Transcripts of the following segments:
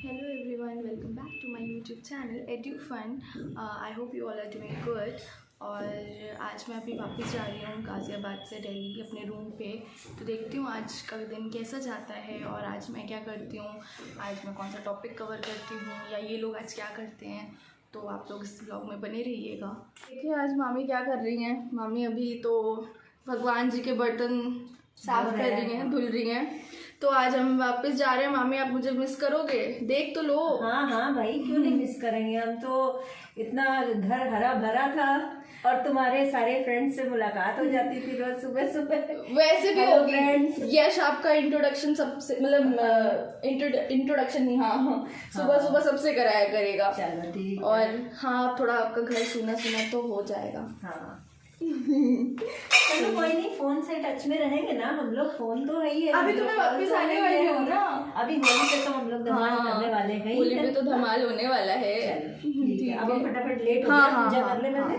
Hello everyone, welcome back to my YouTube channel EduFun. I hope you all are doing good. और आज मैं अभी वापस जा रही हूँ गाज़ियाबाद से दिल्ली अपने रूम पे। तो देखती हूँ आज का दिन कैसा जाता है और आज मैं क्या करती हूँ, आज मैं कौन सा टॉपिक कवर करती हूँ या ये लोग आज क्या करते हैं। तो आप लोग इस ब्लॉग में बने रहिएगा। देखिए आज मामी क्या कर रही हैं। मामी अभी तो भगवान जी के बर्तन साफ कर रही हैं, धुल रही हैं। तो आज हम वापस जा रहे हैं। मामी आप मुझे मिस करोगे? देख तो लो। हाँ हाँ भाई, क्यों नहीं मिस करेंगे। हम तो इतना घर हरा भरा था और तुम्हारे सारे फ्रेंड्स से मुलाकात हो जाती थी रोज सुबह सुबह। वैसे भी होगी। यश आपका इंट्रोडक्शन सबसे मतलब इंट्रोडक्शन नहीं, हाँ सुबह सुबह सबसे कराया करेगा। चलो ठीक। और हाँ थोड़ा आपका घर सुना सुना तो हो जाएगा। हाँ चलो कोई नहीं, फोन से टच में रहेंगे ना हम लोग। फोन तो है ही है। अभी तो मैं वापस आने वाली हूँ ना। अभी होली पे तो हम लोग धमाल करने वाले हैं। होली पे तो धमाल होने वाला है। ठीक है, अब हम फटाफट लेट हो गए, पूजा कर ले पहले।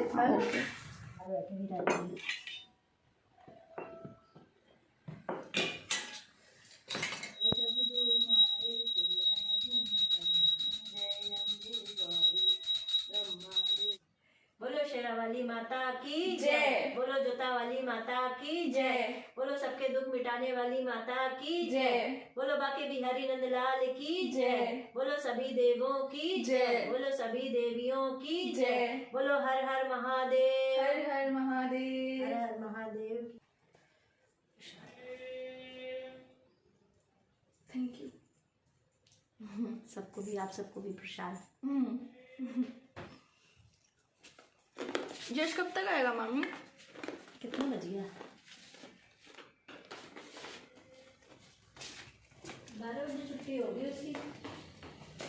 बोलो शेरा वाली माता की जय, बोलो जोता वाली माता की जय, बोलो सबके दुख मिटाने वाली माता की जय, बोलो बाके बिहारी नंदलाल की जय, बोलो सभी देवों की जय, बोलो सभी देवियों की जय, बोलो हर हर महादेव, हर हर महादेव, हर हर महादेव। Thank you. सबको भी, आप सबको भी प्रसाद। यश कब तक आएगा मामी? कितना बज गया? 12 बजे छुट्टी होगी उसकी।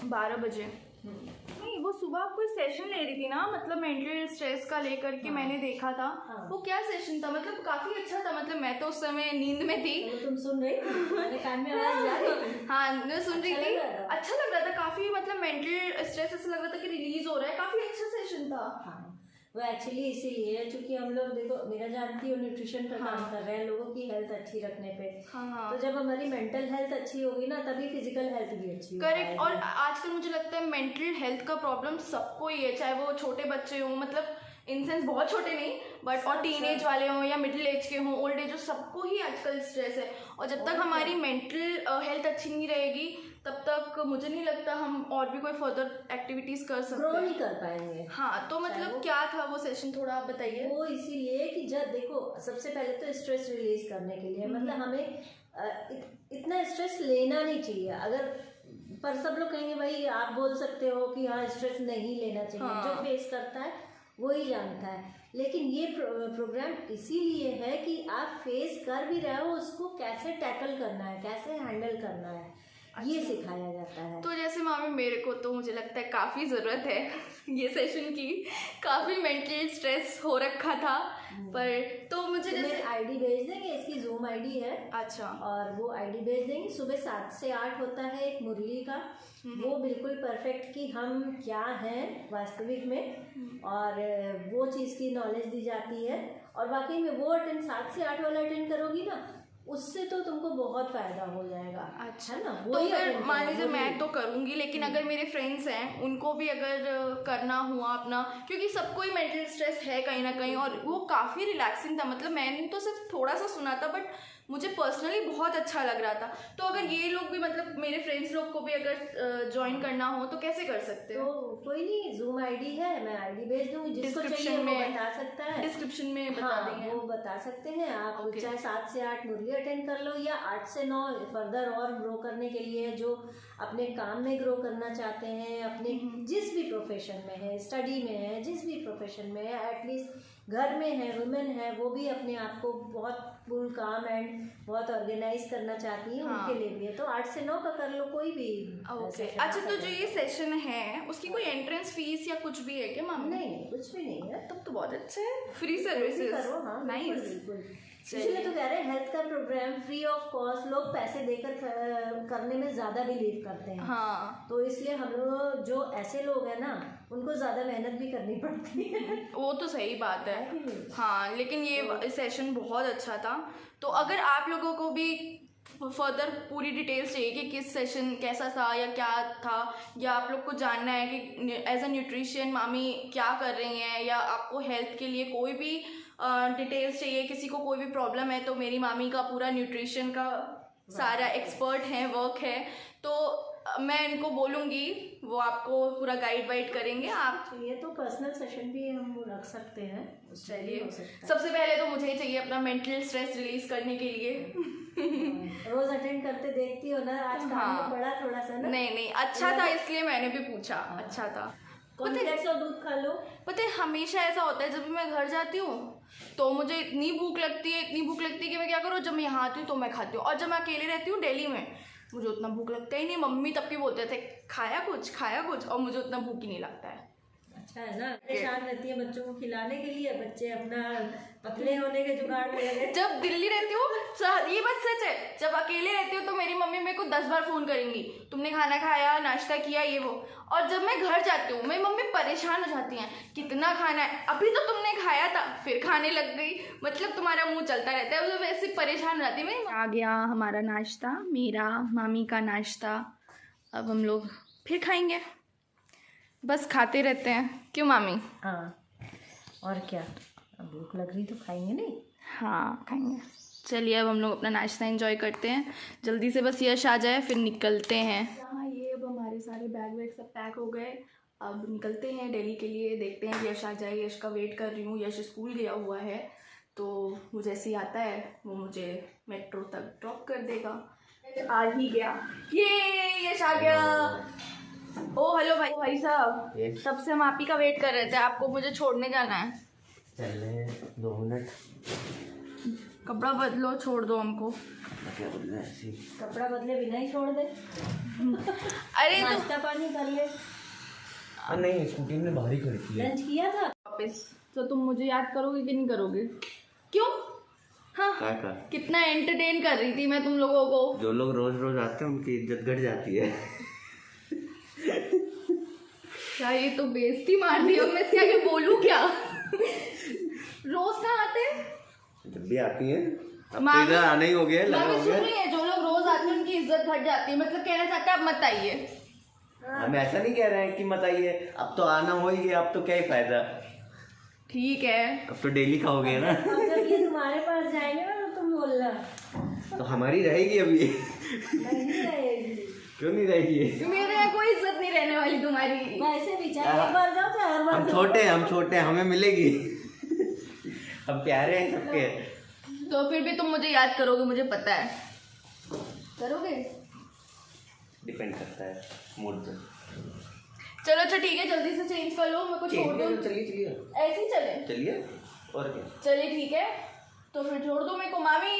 12 बजे नहीं, वो सुबह कोई सेशन ले रही थी ना, मतलब मेंटल स्ट्रेस का लेकर के। मैंने देखा था। वो क्या सेशन था? मतलब काफी अच्छा था। मतलब मैं तो उस समय नींद में थी। तो तुम सुन रही थी? कान में आवाज जा रही थी? हाँ मैं सुन रही थी। अच्छा लग रहा था काफी। मतलब मेंटल स्ट्रेस ऐसा लग रहा था कि रिलीज हो रहा है। काफी अच्छा सेशन था। हाँ वो एक्चुअली इसीलिए है क्योंकि हम लोग देखो, मेरा जानती हो न्यूट्रिशन का काम कर रहे हैं, लोगों की हेल्थ अच्छी रखने पे। तो जब हमारी मेंटल हेल्थ अच्छी होगी ना, तभी फिजिकल हेल्थ भी अच्छी होगी। करेक्ट। और आजकल मुझे लगता है मेंटल हेल्थ का प्रॉब्लम सबको ही है, चाहे वो छोटे बच्चे हों, मतलब इन सेंस बहुत छोटे नहीं बट, और टीनेज वाले हों या मिडिल एज के हों, ओल्ड एज हो, सबको ही आजकल स्ट्रेस है। और जब तक हमारी मेंटल हेल्थ अच्छी नहीं रहेगी तब तक मुझे नहीं लगता हम और भी कोई फर्दर एक्टिविटीज कर सकते हैं, ग्रो नहीं कर पाएंगे। हाँ तो मतलब क्या था वो सेशन, थोड़ा आप बताइए। वो इसीलिए कि जब देखो, सबसे पहले तो स्ट्रेस रिलीज करने के लिए मतलब हमें इतना स्ट्रेस लेना नहीं चाहिए। अगर पर सब लोग कहेंगे भाई, आप बोल सकते हो कि हाँ स्ट्रेस नहीं लेना चाहिए। जो फेस करता है वो ही जानता है। लेकिन ये प्रोग्राम इसीलिए है कि आप फेस कर भी रहे हो, उसको कैसे टैकल करना है, कैसे हैंडल करना है, ये सिखाया जाता है। तो जैसे मामी मेरे को तो मुझे लगता है काफ़ी ज़रूरत है ये सेशन की। काफ़ी मेंटल स्ट्रेस हो रखा था पर तो मुझे जैसे आईडी भेज देंगे, इसकी जूम आईडी है। अच्छा। और वो आईडी भेज देंगे। सुबह 7 से 8 होता है एक मुरली का। वो बिल्कुल परफेक्ट कि हम क्या हैं वास्तविक में, और वो चीज़ की नॉलेज दी जाती है। और वाकई में वो 7 से 8 वाला अटेंड करोगी ना, उससे तो तुमको बहुत फायदा हो जाएगा। अच्छा है ना? तो अगर मान लीजिए मैं तो करूँगी, लेकिन अगर मेरे फ्रेंड्स हैं उनको भी अगर करना हुआ अपना, क्योंकि सबको ही मेंटल स्ट्रेस है कहीं ना कहीं, और वो काफ़ी रिलैक्सिंग था। मतलब मैंने तो सिर्फ थोड़ा सा सुना था बट मुझे पर्सनली बहुत अच्छा लग रहा था। तो अगर ये लोग भी, मतलब मेरे फ्रेंड्स लोग को भी अगर ज्वाइन करना हो तो कैसे कर सकते हो? तो कोई नहीं, जूम आईडी है, मैं आईडी भेज दूंगी। जिसको चाहिए वो बता सकता है, डिस्क्रिप्शन में बता देंगे। वो बता सकते हैं आप। चाहे 7 से 8 मुरली अटेंड कर लो या 8 से 9 फर्दर और ग्रो करने के लिए, जो अपने काम में ग्रो करना चाहते हैं, अपने जिस भी प्रोफेशन में है, स्टडी में है, जिस भी प्रोफेशन में है, एटलीस्ट घर में है, वुमेन है, वो भी अपने आप को बहुत कूल काम एंड बहुत ऑर्गेनाइज करना चाहती है, उनके लिए भी है। तो 8 से 9 का कर लो, कोई भी। अच्छा तो जो ये सेशन है उसकी कोई एंट्रेंस फीस या कुछ भी है क्या मैम? नहीं, कुछ भी नहीं है। तब तो बहुत अच्छा है, फ्री सर्विसेज करो। हाँ नाइस। बिल्कुल। इसलिए तो कह रहे हैं हेल्थ का प्रोग्राम फ्री ऑफ कॉस्ट। लोग पैसे देकर करने में ज्यादा बिलीव करते हैं। हाँ तो इसलिए हम लोग, जो ऐसे लोग हैं ना, उनको ज्यादा मेहनत भी करनी पड़ती है। वो तो सही बात है। हाँ लेकिन ये सेशन बहुत अच्छा था। तो अगर आप लोगों को भी फर्दर पूरी डिटेल्स चाहिए कि किस सेशन कैसा था या क्या था, या आप लोग को जानना है कि एज अ न्यूट्रिशन मामी क्या कर रही हैं, या आपको हेल्थ के लिए कोई भी डिटेल्स चाहिए, किसी को कोई भी प्रॉब्लम है, तो मेरी मामी का पूरा न्यूट्रिशन का सारा एक्सपर्ट है, वर्क है, तो मैं इनको बोलूँगी, वो आपको पूरा गाइड वाइड करेंगे। आप ये तो पर्सनल सेशन भी हम रख सकते हैं। चलिए, सबसे पहले तो मुझे ही चाहिए अपना मेंटल स्ट्रेस रिलीज करने के लिए। रोज अटेंड करते देखती हो ना, आज काम पड़ा थोड़ा सा ना। नहीं अच्छा था इसलिए मैंने भी पूछा। अच्छा था। कॉर्नफ्लेक्स और दूध खा लो। पता है हमेशा ऐसा होता है, जब भी मैं घर जाती हूँ तो मुझे इतनी भूख लगती है कि मैं क्या करूँ, जब मैं यहाँ आती हूँ तो मैं खाती हूँ, और जब मैं अकेले रहती हूँ दिल्ली में मुझे उतना भूख लगता ही नहीं। मम्मी तब भी बोलते थे खाया कुछ, और मुझे उतना भूख ही नहीं लगता है। अच्छा है ना, परेशान रहती है बच्चों को खिलाने के लिए, बच्चे अपना पतले होने के जुगाड़ में लगे। जब दिल्ली रहती हूँ, ये बात सच है, जब अकेले रहती हूँ तो मेरी मम्मी मेरे को 10 बार फ़ोन करेंगी, तुमने खाना खाया, नाश्ता किया, ये वो। और जब मैं घर जाती हूँ मेरी मम्मी परेशान हो जाती हैं, कितना खाना है, अभी तो तुमने खाया था फिर खाने लग गई, मतलब तुम्हारा मुंह चलता रहता है। मतलब वैसे परेशान हो जाती है। आ गया हमारा नाश्ता, मेरा मामी का नाश्ता। अब हम लोग फिर खाएंगे, बस खाते रहते हैं, क्यों मामी? हाँ, और क्या, अब भूख लग रही तो खाएंगे नहीं? हाँ खाएंगे। चलिए अब हम लोग अपना नाश्ता एंजॉय करते हैं, जल्दी से बस यश आ जाए फिर निकलते हैं। हाँ, ये अब हमारे सारे बैग वैग सब पैक हो गए, अब निकलते हैं दिल्ली के लिए। देखते हैं कि यश आ जाए, यश का वेट कर रही हूँ। यश स्कूल गया हुआ है, तो वो जैसे ही आता है वो मुझे मेट्रो तक ड्रॉप कर देगा। आ ही गया, ये यश आ गया। ओ हेलो भाई साहब, तब से हम आप ही का वेट कर रहे थे, आपको मुझे छोड़ने जाना है। चले 2 मिनट, कपड़ा बदलो, छोड़ दो हमको। क्या बदला ऐसी? कपड़ा बदले बिना ही छोड़ दे। अरे नाश्ता पानी कर ले। नहीं, स्कूटी में बाहर ही खड़ी थी। लंच किया था वापस, तो तुम मुझे याद करोगे कि नहीं करोगे? क्यों? हाँ, क्या? कितना एंटरटेन कर रही थी मैं तुम लोगों को। जो लोग रोज रोज आते हैं उनकी इज्जत घट जाती है। क्या ये तो बेइज्जती मार दी, अब मैं इसके आगे बोलूं क्या? रोज कहाँ आते हैं? जब भी आती है, अब तो मामी- इधर आना ही हो गया, लगा हो सुन गया। रही है, जो लोग रोज आते हैं उनकी इज्जत घट जाती है, मतलब कहना चाहते हैं अब मत आइए। हम ऐसा नहीं कह रहे हैं कि मत आइए, अब तो आना हो ही गया, अब तो क्या ही फायदा। ठीक है, अब तो डेली खाओगे ना। अब जब ये तुम्हारे पास जाएंगे ना तो तुम बोलना। तो हमारी रहेगी अभी। नहीं रहेगी। क्यों नहीं रहेगी? मेरे यहाँ कोई इज्जत नहीं रहने वाली तुम्हारी। वैसे भी चाहे एक बार जाओ चाहे हर बार हम जाओ। छोटे हैं, हमें मिलेगी। हम प्यारे हैं सबके। तो फिर भी तुम मुझे याद करोगे, मुझे पता है। करोगे? डिपेंड करता है मूड पे। चलो अच्छा ठीक है, जल्दी से चेंज कर लो, मेरे को छोड़ दो। चलिए ऐसे ही चले, और क्या। चलिए ठीक है, तो फिर छोड़ दो मेरे को। मामी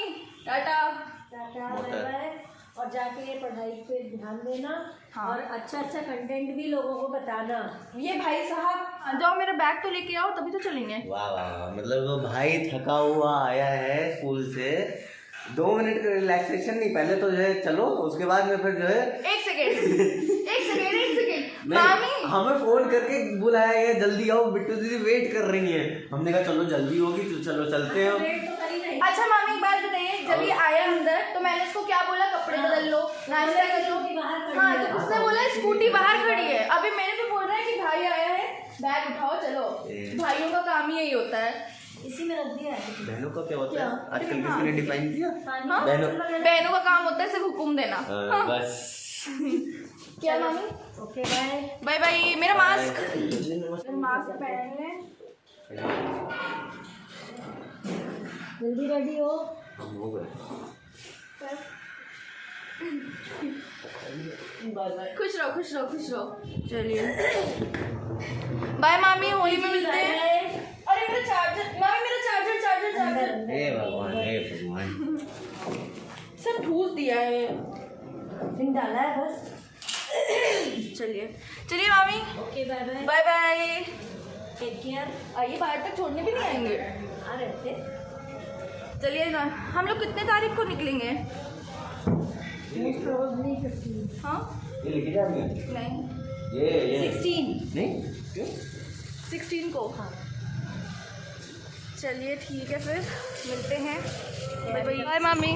टाटा। Tata bye bye. और जाके ये पढ़ाई पे ध्यान देना। हाँ। और अच्छा कंटेंट भी लोगों को बताना। ये भाई साहब आ जाओ, मेरा बैग तो लेके आओ, तभी तो चलेंगे। वाह वाह, मतलब वो भाई थका हुआ आया है स्कूल से, 2 मिनट का रिलैक्सेशन नहीं, पहले तो जो है चलो, उसके बाद में फिर जो है एक सेकेंड मामी, हमें फोन करके बुलाया है, जल्दी आओ, बिट्टू दीदी वेट कर रही है। हमने कहा चलो जल्दी होगी तो चलो चलते हैं। वेट तो कर ही रही। अच्छा मामी एक बात बताइए, जब ये आया अंदर तो मैंने उसको क्या बोला, कपड़े बदल लो, नाश्ता कर लो। हाँ, तो उसने बोला स्कूटी बाहर खड़ी है। अभी मेरे को बोल रहा है कि भाई आया है, बैग उठाओ चलो। भाइयों का काम ही यही होता है। इसी में रख दिया है। बहनों का क्या होता है आजकल, हाँ। किसी ने डिफाइन किया? हाँ? बहनों का काम होता है सिर्फ हुक्म देना। बस। क्या मामी? Okay bye bye bye. मेरा मास्क पहन ले। जल्दी रेडी हो। हो गए। खुश रहो। चलिए बाय मामी, होली में मिलते हैं। अरे मेरा चार्जर मामी, मेरा चार्जर। हे भगवान। सब ठूस दिया है। पिन डाला है बस। चलिए मामी, okay bye bye bye. Take care. आइए, बाहर तक छोड़ने भी नहीं आएंगे। आ रहे थे। चलिए ना, हम लोग कितने तारीख को निकलेंगे? हाँ ये लेके जा रही है? नहीं, ये 16 नहीं क्यों? 16 को। हाँ। चलिए ठीक है, फिर मिलते हैं। बाय बाय मामी।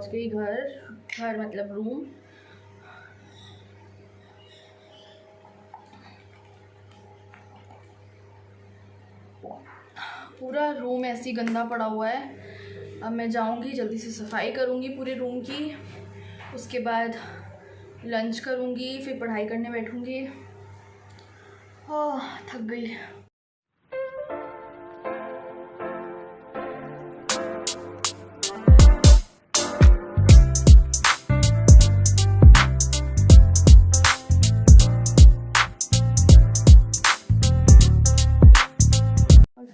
पहुंच गई घर मतलब रूम। पूरा रूम ऐसे ही गंदा पड़ा हुआ है। अब मैं जाऊंगी, जल्दी से सफाई करूंगी पूरे रूम की, उसके बाद लंच करूंगी, फिर पढ़ाई करने बैठूंगी। थक गई।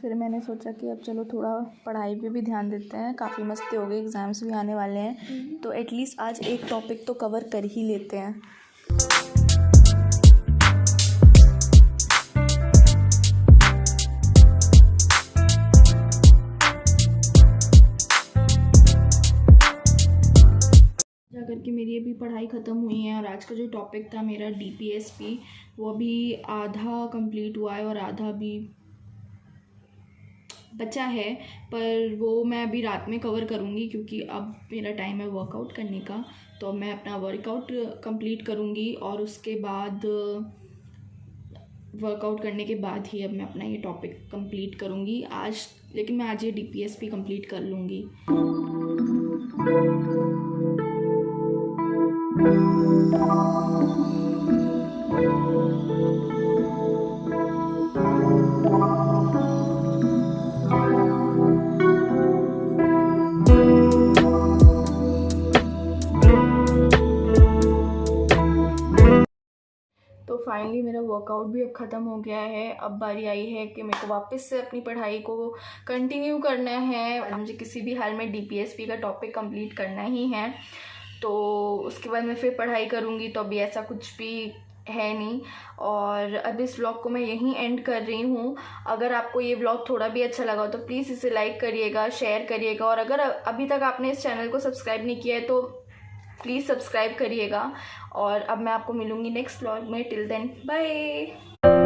फिर मैंने सोचा कि अब चलो थोड़ा पढ़ाई पे भी ध्यान देते हैं, काफ़ी मस्ती हो गई, एग्ज़ाम्स भी आने वाले हैं तो एटलीस्ट आज एक टॉपिक तो कवर कर ही लेते हैं। जाकर के मेरी अभी पढ़ाई ख़त्म हुई है और आज का जो टॉपिक था मेरा DPSP, वो अभी आधा कंप्लीट हुआ है और आधा भी बचा है, पर वो मैं अभी रात में कवर करूँगी क्योंकि अब मेरा टाइम है वर्कआउट करने का। तो अब मैं अपना वर्कआउट कंप्लीट करूँगी और उसके बाद वर्कआउट करने के बाद ही अब मैं अपना ये टॉपिक कंप्लीट करूँगी आज। लेकिन मैं आज ये DPSP कंप्लीट कर लूँगी। तो फाइनली मेरा वर्कआउट भी अब ख़त्म हो गया है। अब बारी आई है कि मेरे को वापस से अपनी पढ़ाई को कंटिन्यू करना है और मुझे किसी भी हाल में DPSP का टॉपिक कंप्लीट करना ही है। तो उसके बाद मैं फिर पढ़ाई करूँगी। तो अभी ऐसा कुछ भी है नहीं और अब इस व्लॉग को मैं यहीं एंड कर रही हूँ। अगर आपको ये व्लॉग थोड़ा भी अच्छा लगा हो तो प्लीज़ इसे लाइक करिएगा, शेयर करिएगा और अगर अभी तक आपने इस चैनल को सब्सक्राइब नहीं किया है तो प्लीज़ सब्सक्राइब करिएगा। और अब मैं आपको मिलूँगी नेक्स्ट व्लॉग में। Till then bye.